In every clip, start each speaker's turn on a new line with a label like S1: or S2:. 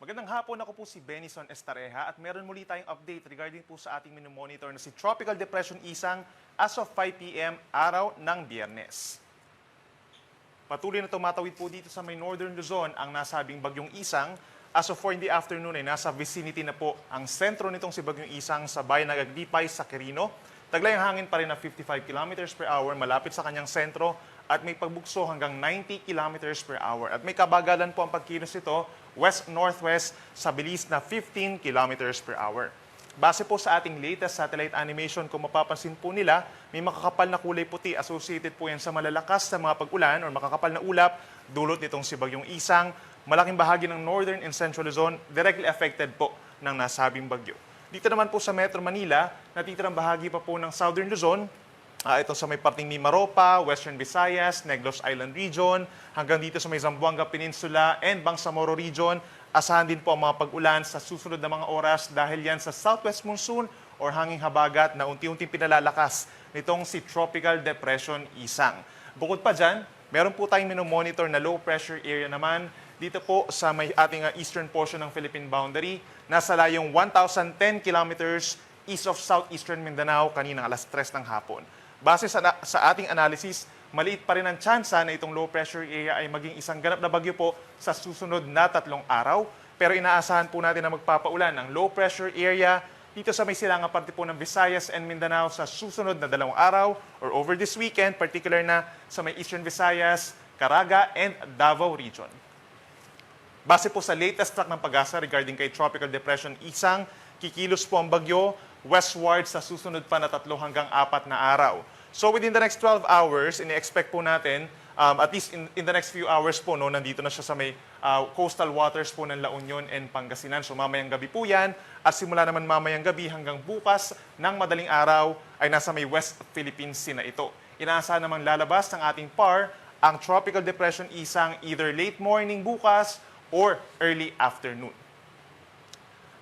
S1: Magandang hapon, ako po si Benison Estareja at meron muli tayong update regarding po sa ating monitor na si Tropical Depression Isang as of 5 p.m. araw ng Biyernes. Patuloy na tumatawid po dito sa may Northern Luzon ang nasabing Bagyong Isang. As of 4 in the afternoon ay nasa vicinity na po ang sentro nitong si Bagyong Isang sa bayan ng Agdipay sa Quirino. Taglay ang hangin pa rin na 55 km per hour malapit sa kanyang sentro at may pagbugso hanggang 90 km per hour. At may kabagalan po ang pagkilos nito west-northwest sa bilis na 15 km per hour. Base po sa ating latest satellite animation, kung mapapansin po nila, may makakapal na kulay puti associated po yan sa malalakas na mga pag-ulan o makakapal na ulap dulot nitong si Bagyong Isang. Malaking bahagi ng Northern and Central Luzon directly affected po ng nasabing bagyo. Dito naman po sa Metro Manila, natitirang bahagi pa po ng Southern Luzon, ito sa may parting Mimaropa, Western Visayas, Negros Island Region, hanggang dito sa may Zamboanga Peninsula and Bangsamoro Region. Asahan din po ang mga pag-ulan sa susunod na mga oras dahil yan sa southwest monsoon or hanging habagat na unti-unting pinalalakas nitong si Tropical Depression Isang. Bukod pa dyan, meron po tayong minomonitor na low pressure area naman dito po sa may ating eastern portion ng Philippine boundary. Nasa layong 1,010 kilometers east of southeastern Mindanao kaninang alas 3 ng hapon. Base sa ating analysis, maliit pa rin ang tsansa na itong low pressure area ay maging isang ganap na bagyo po sa susunod na 3 araw. Pero inaasahan po natin na magpapaulan ang low pressure area dito sa may silangang parte po ng Visayas and Mindanao sa susunod na 2 araw or over this weekend, particular na sa may Eastern Visayas, Caraga and Davao region. Base po sa latest track ng Pag-asa regarding kay Tropical Depression Isang, kikilos po ang bagyo westward sa susunod pa na 3 hanggang 4 na araw. So within the next 12 hours, ini-expect po natin, at least in the next few hours po, no, nandito na siya sa may coastal waters po ng La Union and Pangasinan. So mamayang gabi po yan, at simula naman mamayang gabi hanggang bukas ng madaling araw ay nasa may West Philippine Sea na ito. Inaasahan namang lalabas ng ating PAR ang Tropical Depression Isang either late morning bukas or early afternoon.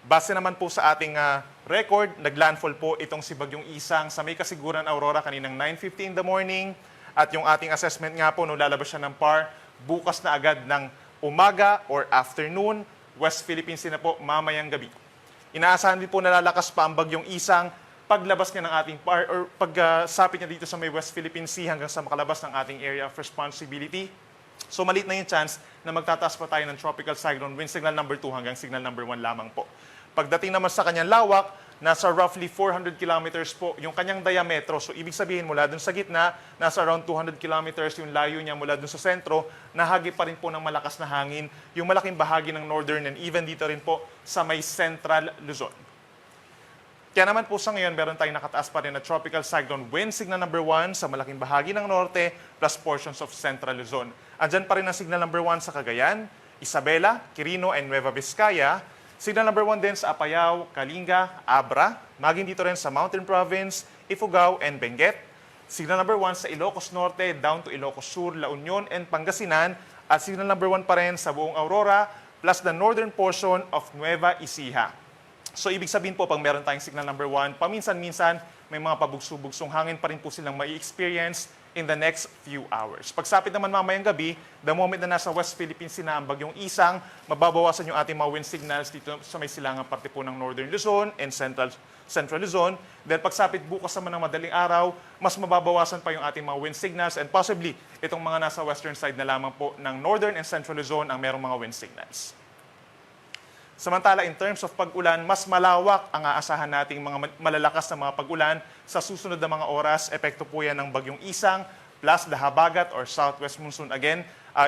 S1: Base naman po sa ating record, naglandfall po itong si Bagyong Isang sa may kasiguran Aurora kaninang 9:50 in the morning. At yung ating assessment nga po, no, lalabas siya ng PAR bukas na agad ng umaga or afternoon, West Philippine Sea na po mamayang gabi. Inaasahan din po na lalakas pa ang Bagyong Isang paglabas niya ng ating PAR or pagsapit niya dito sa may West Philippine Sea hanggang sa makalabas ng ating area of responsibility. So maliit na yung chance na magtataas pa tayo ng tropical cyclone wind signal number 2 hanggang signal number 1 lamang po. Pagdating naman sa kanyang lawak, nasa roughly 400 kilometers po yung kanyang diametro. So ibig sabihin mula dun sa gitna, nasa around 200 kilometers yung layo niya mula dun sa sentro, nahagi pa rin po ng malakas na hangin yung malaking bahagi ng northern and even dito rin po sa may central Luzon. Kaya naman po sa ngayon, meron tayong nakataas pa rin na tropical cyclone wind signal number 1 sa malaking bahagi ng norte plus portions of central Luzon. Andyan pa rin ang signal number 1 sa Cagayan, Isabela, Quirino, and Nueva Vizcaya. Signal number 1 din sa Apayao, Kalinga, Abra, maging dito rin sa Mountain Province, Ifugao, and Benguet. Signal number 1 sa Ilocos Norte down to Ilocos Sur, La Union, and Pangasinan. At signal number 1 pa rin sa buong Aurora plus the northern portion of Nueva Ecija. So ibig sabihin po, pag meron tayong signal number 1, paminsan-minsan may mga pabugso-bugsong hangin pa rin po silang mai-experience in the next few hours. Pagsapit naman mamayang gabi, the moment na nasa West Philippine Sea na ang Bagyong Isang, mababawasan yung ating mga wind signals dito sa may silangang parte po ng Northern Luzon and Central Luzon. Then pagsapit bukas naman ng madaling araw, mas mababawasan pa yung ating mga wind signals and possibly itong mga nasa western side na lamang po ng Northern and Central Luzon ang merong mga wind signals. Samantala, in terms of pag-ulan, mas malawak ang aasahan nating mga malalakas na mga pag-ulan sa susunod na mga oras. Epekto po yan ng Bagyong Isang plus the habagat or southwest monsoon. Again,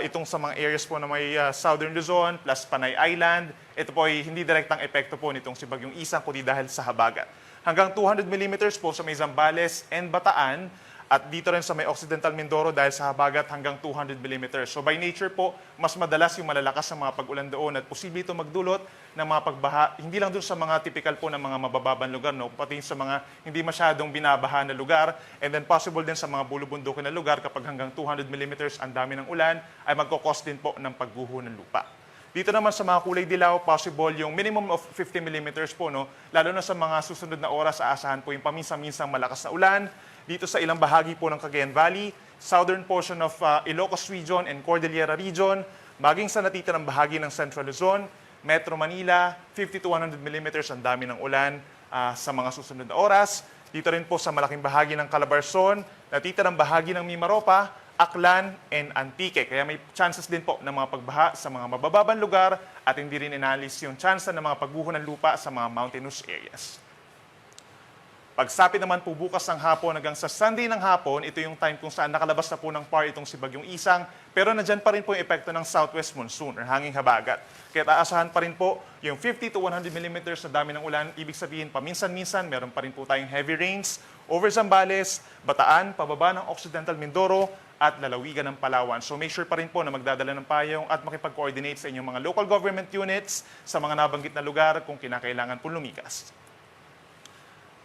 S1: itong sa mga areas po na may southern Luzon plus Panay Island, ito po ay hindi direktang epekto po nitong si Bagyong Isang kundi dahil sa habagat. Hanggang 200 mm po sa may Zambales and Bataan, at dito rin sa may Occidental Mindoro dahil sa habagat hanggang 200 mm. So by nature po, mas madalas yung malalakas ng mga pag-ulan doon at posible ito magdulot ng mga pagbaha, hindi lang doon sa mga typical po ng mga mabababang lugar, no? Pati sa mga hindi masyadong binabaha na lugar, and then possible din sa mga bulubundukin na lugar kapag hanggang 200 mm ang dami ng ulan, ay magkakos din po ng pagguho ng lupa. Dito naman sa mga kulay dilaw, possible yung minimum of 50 mm po, no? Lalo na sa mga susunod na oras, aasahan po yung paminsan-minsang malakas na ulan, dito sa ilang bahagi po ng Cagayan Valley, southern portion of Ilocos Region and Cordillera Region, maging sa natitirang bahagi ng Central Luzon, Metro Manila, 50 to 100 millimeters ang dami ng ulan sa mga susunod na oras. Dito rin po sa malaking bahagi ng Calabarzon, natitirang bahagi ng Mimaropa, Aklan, and Antique. Kaya may chances din po ng mga pagbaha sa mga mabababang lugar at hindi rin inalis yung chance ng mga pagguho ng lupa sa mga mountainous areas. Pagsapit naman po bukas ng hapon hanggang sa Sunday ng hapon, ito yung time kung saan nakalabas na po ng PAR itong si Bagyong Isang, pero nandyan pa rin po yung epekto ng southwest monsoon or hanging habagat. Kaya aasahan pa rin po yung 50 to 100 millimeters na dami ng ulan. Ibig sabihin, paminsan-minsan, meron pa rin po tayong heavy rains over Zambales, Bataan, pababa ng Occidental Mindoro, at lalawigan ng Palawan. So make sure pa rin po na magdadala ng payong at makipag-coordinate sa inyong mga local government units sa mga nabanggit na lugar kung kinakailangan po lumikas.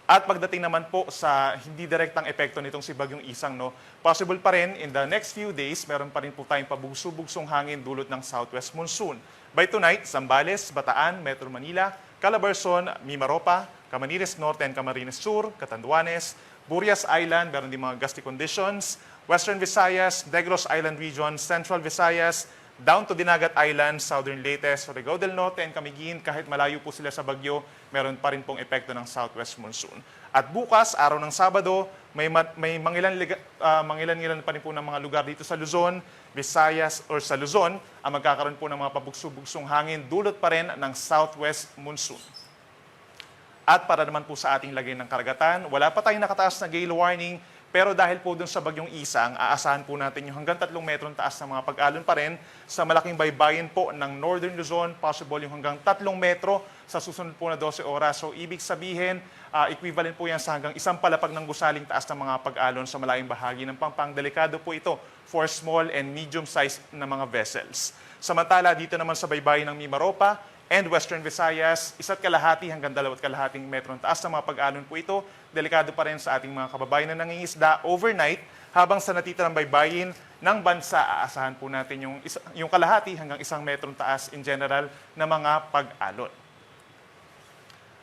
S1: At pagdating naman po sa hindi direktang epekto nitong si Bagyong Isang, possible pa rin in the next few days, meron pa rin po tayong pabugso-bugsong hangin dulot ng southwest monsoon. By tonight, Zambales, Bataan, Metro Manila, Calabarzon, Mimaropa, Camarines Norte and Camarines Sur, Catanduanes, Burias Island, meron din mga gusty conditions, Western Visayas, Negros Island Region, Central Visayas, down to Dinagat Island, Southern Leyte, Surigao del Norte, and Camiguin, kahit malayo po sila sa bagyo, meron pa rin pong epekto ng southwest monsoon. At bukas, araw ng Sabado, may mangilan-ngilan pa rin po ng mga lugar dito sa Luzon, Visayas, or sa Luzon, ang magkakaroon po ng mga pabugso-bugsong hangin, dulot pa rin ng southwest monsoon. At para naman po sa ating lagay ng karagatan, wala pa tayong nakataas na gale warning, pero dahil po dun sa Bagyong Isang, aasahan po natin yung hanggang 3 metrong taas na mga pag-alon pa rin sa malaking baybayin po ng Northern Luzon, possible yung hanggang 3 metro sa susunod po na 12 oras. So ibig sabihin, equivalent po yan sa hanggang isang palapag ng gusaling taas ng mga pag-alon sa malayong bahagi ng Pampang. Delikado po ito for small and medium-sized na mga vessels. Samantala, dito naman sa baybayin ng Mimaropa and Western Visayas, 1.5 hanggang 2.5 metro ang taas ng mga pag-alon po ito. Delikado pa rin sa ating mga kababayan na nangingisda overnight, habang sa natitirang baybayin ng bansa, aasahan po natin yung kalahati hanggang 1 metrong taas in general na mga pag-alon.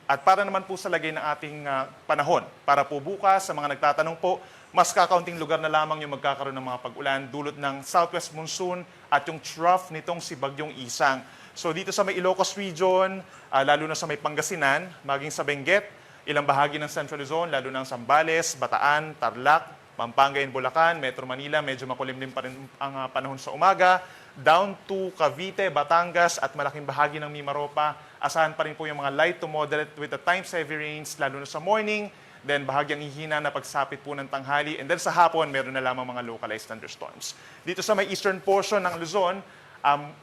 S1: At para naman po sa lagay ng ating panahon, para po bukas, sa mga nagtatanong po, mas kakaunting lugar na lamang yung magkakaroon ng mga pag-ulan dulot ng southwest monsoon at yung trough nitong si Bagyong Isang. So dito sa may Ilocos Region, lalo na sa may Pangasinan, maging sa Benguet, ilang bahagi ng Central Luzon, lalo na sa Zambales, Bataan, Tarlac, Pampanga and Bulacan, Metro Manila, medyo makulimlim pa rin ang panahon sa umaga, down to Cavite, Batangas at malaking bahagi ng Mimaropa. Asahan pa rin po yung mga light to moderate with the times heavy rains, lalo na sa morning, then bahagyang hihina na pagsapit po ng tanghali, and then sa hapon, meron na lamang mga localized thunderstorms. Dito sa may eastern portion ng Luzon,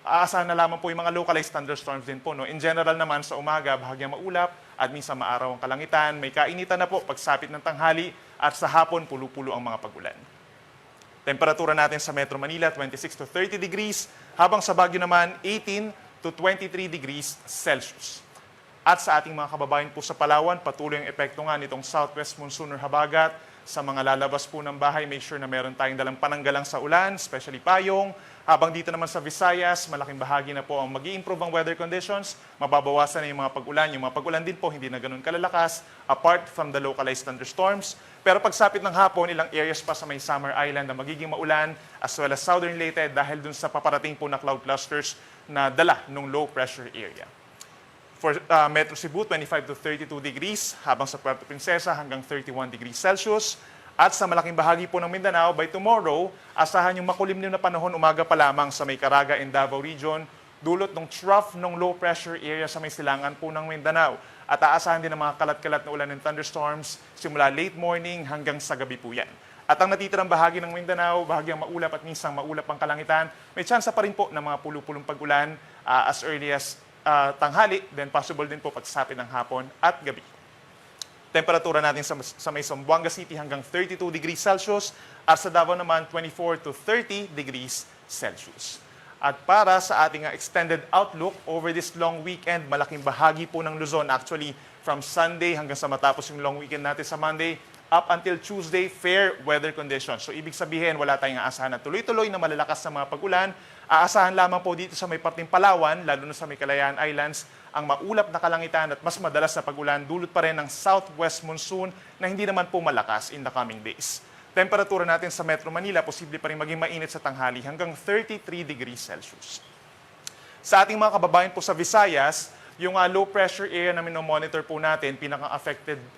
S1: aasahan na lamang po yung mga localized thunderstorms din po. In general naman, sa umaga, bahagyang maulap at minsan maaraw ang kalangitan. May kainitan na po pagsapit ng tanghali at sa hapon, pulo-pulo ang mga pag-ulan. Temperatura natin sa Metro Manila, 26 to 30 degrees, habang sa Baguio naman, 18 to 23 degrees Celsius. At sa ating mga kababayan po sa Palawan, patuloy ang epekto nga nitong southwest monsoon or habagat. Sa mga lalabas po ng bahay, make sure na meron tayong dalang pananggalang sa ulan, especially payong. Habang dito naman sa Visayas, malaking bahagi na po ang mag-i-improve ang weather conditions, mababawasan na yung mga pag-ulan. Yung mga pag-ulan din po, hindi na ganun kalalakas, apart from the localized thunderstorms. Pero pagsapit ng hapon, ilang areas pa sa may Summer Island na magiging maulan, as well as Southern Leyte dahil dun sa paparating po na cloud clusters na dala ng low pressure area. For Metro Cebu, 25 to 32 degrees, habang sa Puerto Princesa hanggang 31 degrees Celsius. At sa malaking bahagi po ng Mindanao, by tomorrow, asahan yung makulimlim na panahon umaga pa lamang sa may Caraga and Davao Region, dulot ng trough ng low pressure area sa may silangan po ng Mindanao. At aasahan din ng mga kalat-kalat na ulan and thunderstorms simula late morning hanggang sa gabi po yan. At ang natitirang bahagi ng Mindanao, bahagyang maulap at minsang maulap ang kalangitan, may tsansa pa rin po ng mga pulo-pulong pag-ulan as early as tanghali, then possible din po pagsapit ng hapon at gabi. Temperatura natin sa may Zamboanga City hanggang 32 degrees Celsius at sa Davao naman 24 to 30 degrees Celsius. At para sa ating extended outlook over this long weekend, malaking bahagi po ng Luzon, actually from Sunday hanggang sa matapos yung long weekend natin sa Monday, up until Tuesday, fair weather conditions. So ibig sabihin, wala tayong aasahan na tuloy-tuloy na malalakas na mga pag-ulan. Aasahan lamang po dito sa may parting Palawan, lalo na sa may Kalayaan Islands, ang maulap na kalangitan at mas madalas na pag-ulan dulot pa rin ng southwest monsoon na hindi naman po malakas in the coming days. Temperatura natin sa Metro Manila, posible pa rin maging mainit sa tanghali hanggang 33 degrees Celsius. Sa ating mga kababayan po sa Visayas, yung low pressure area na minomonitor po natin,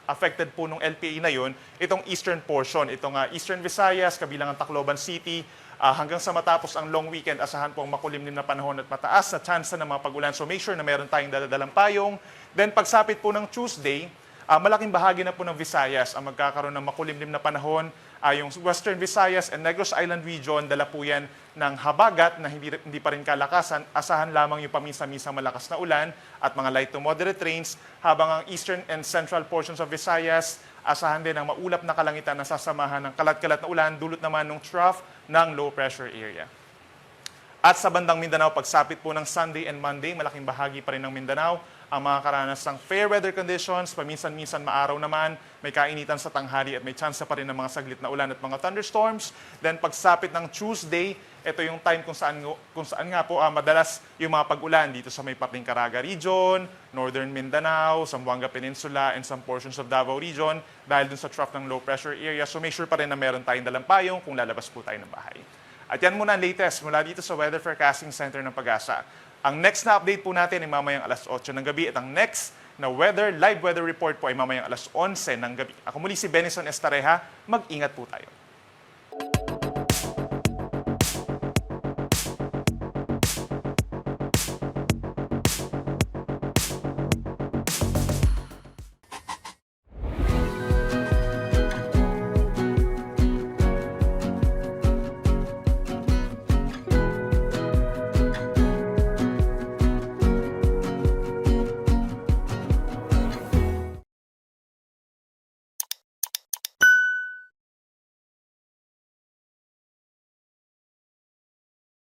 S1: affected po ng LPA na yun, itong eastern portion, itong Eastern Visayas, kabilang ang Tacloban City, hanggang sa matapos ang long weekend, asahan po ang makulimlim na panahon at mataas na tsansa ng mga pag-ulan. So make sure na meron tayong daladalang payong. Then pagsapit po ng Tuesday, malaking bahagi na po ng Visayas ang magkakaroon ng makulimlim na panahon. Yung Western Visayas and Negros Island region, dala po yan ng habagat na hindi pa rin kalakasan. Asahan lamang yung paminsan-minsang malakas na ulan at mga light to moderate rains, habang ang eastern and central portions of Visayas, asahan din ang maulap na kalangitan na sasamahan ng kalat-kalat na ulan, dulot naman ng trough ng low pressure area. At sa bandang Mindanao, pagsapit po ng Sunday and Monday, malaking bahagi pa rin ng Mindanao ang mga karanasang fair weather conditions, paminsan-minsan maaraw naman, may kainitan sa tanghali at may tsansa pa rin ng mga saglit na ulan at mga thunderstorms. Then pagsapit ng Tuesday, ito yung time kung saan nga po madalas yung mga pag-ulan dito sa may Pating Caraga region, Northern Mindanao, Zamboanga Peninsula, and some portions of Davao region dahil dun sa trough ng low pressure area. So make sure pa rin na meron tayong dalang payong kung lalabas po tayo ng bahay. At yan muna ang latest mula dito sa Weather Forecasting Center ng Pag-asa. Ang next na update po natin ay mamayang alas 8 ng gabi at ang next na live weather report po ay mamayang alas 11 ng gabi. Ako muli si Benison Estareja, mag-ingat po tayo.